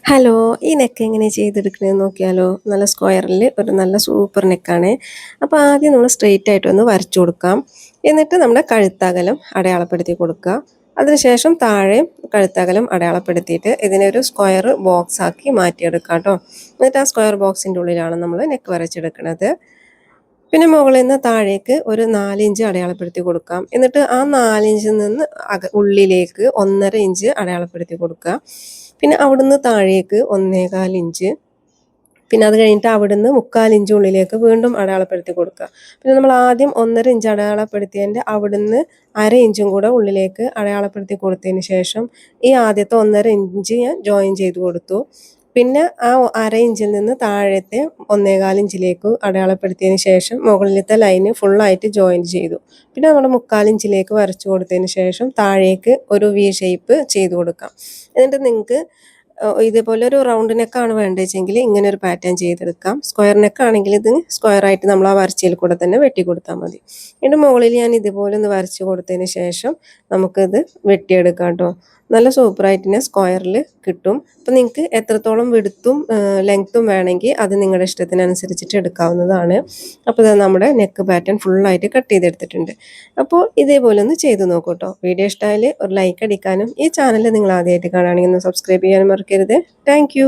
Hello! ഈ neck എങ്ങനെ ചെയ്തെടുക്കണേന്ന് നോക്കിയാലോ? നല്ല സ്ക്വയറിൽ ഒരു നല്ല സൂപ്പർ നെക്കാണ്. അപ്പോൾ ആദ്യം നമ്മൾ സ്ട്രെയിറ്റ് ആയിട്ടൊന്ന് വരച്ചു കൊടുക്കാം. എന്നിട്ട് നമ്മുടെ കഴുത്തകലം അടയാളപ്പെടുത്തി കൊടുക്കുക. അതിനുശേഷം താഴെ കഴുത്തകലം അടയാളപ്പെടുത്തിയിട്ട് ഇതിനെ ഒരു സ്ക്വയർ ബോക്സ് ആക്കി മാറ്റിയെടുക്കാം കേട്ടോ. എന്നിട്ട് ആ സ്ക്വയർ ബോക്സിൻ്റെ ഉള്ളിലാണ് നമ്മൾ നെക്ക് വരച്ചെടുക്കുന്നത്. പിന്നെ മുകളിൽ നിന്ന് താഴേക്ക് ഒരു 4 ഇഞ്ച് അടയാളപ്പെടുത്തി കൊടുക്കാം. എന്നിട്ട് ആ 4 ഇഞ്ചിൽ നിന്ന് ഉള്ളിലേക്ക് 1.5 ഇഞ്ച് അടയാളപ്പെടുത്തി കൊടുക്കുക. പിന്നെ അവിടുന്ന് താഴേക്ക് 1.25 ഇഞ്ച്, പിന്നെ അത് കഴിഞ്ഞിട്ട് അവിടുന്ന് 3/4 ഇഞ്ച് ഉള്ളിലേക്ക് വീണ്ടും അടയാളപ്പെടുത്തി കൊടുക്കുക. പിന്നെ നമ്മൾ ആദ്യം 1.5 ഇഞ്ച് അടയാളപ്പെടുത്തിയതിൻ്റെ അവിടുന്ന് 1/2 ഇഞ്ചും കൂടെ ഉള്ളിലേക്ക് അടയാളപ്പെടുത്തി കൊടുത്തതിന് ശേഷം ഈ ആദ്യത്തെ 1.5 ഇഞ്ച് ഞാൻ ജോയിൻ ചെയ്ത് കൊടുത്തു. പിന്നെ ആ 1/2 ഇഞ്ചിൽ നിന്ന് താഴത്തെ 1.25 ഇഞ്ചിലേക്ക് അടയാളപ്പെടുത്തിയതിന് ശേഷം മുകളിലത്തെ ലൈന് ഫുള്ളായിട്ട് ജോയിൻ ചെയ്തു. പിന്നെ നമ്മുടെ 3/4 ഇഞ്ചിലേക്ക് വരച്ചു കൊടുത്തതിന് ശേഷം താഴേക്ക് ഒരു വി ഷേപ്പ് ചെയ്ത് കൊടുക്കാം. എന്നിട്ട് നിങ്ങൾക്ക് ഇതേപോലെ ഒരു റൗണ്ട് നെക്കാണ് വേണ്ടതെങ്കിൽ ഇങ്ങനെ ഒരു പാറ്റേൺ ചെയ്തെടുക്കാം. സ്ക്വയർ നെക്കാണെങ്കിൽ ഇത് സ്ക്വയറായിട്ട് നമ്മൾ ആ വരച്ചതിൽ കൂടെ തന്നെ വെട്ടി കൊടുത്താൽ മതി. എന്നിട്ട് മുകളിൽ ഞാൻ ഇതുപോലെ ഒന്ന് വരച്ച് കൊടുത്തതിന് ശേഷം നമുക്കിത് വെട്ടിയെടുക്കാം കേട്ടോ. നല്ല സൂപ്പറായിട്ട് തന്നെ സ്ക്വയറിൽ കിട്ടും. അപ്പോൾ നിങ്ങൾക്ക് എത്രത്തോളം വിഡ്ത്തും ലെങ്ത്തും വേണമെങ്കിൽ അത് നിങ്ങളുടെ ഇഷ്ടത്തിനനുസരിച്ചിട്ട് എടുക്കാവുന്നതാണ്. അപ്പോൾ ഇത് നമ്മുടെ നെക്ക് പാറ്റേൺ ഫുള്ളായിട്ട് കട്ട് ചെയ്തെടുത്തിട്ടുണ്ട്. അപ്പോൾ ഇതേപോലെ ഒന്ന് ചെയ്ത് നോക്കൂ കേട്ടോ. വീഡിയോ ഇഷ്ടമായാൽ ഒരു ലൈക്ക് അടിക്കാനും ഈ ചാനൽ നിങ്ങൾ ആദ്യമായിട്ട് കാണുകയാണെങ്കിൽ ഒന്ന് സബ്സ്ക്രൈബ് ചെയ്യാനും മറക്കരുത്. താങ്ക്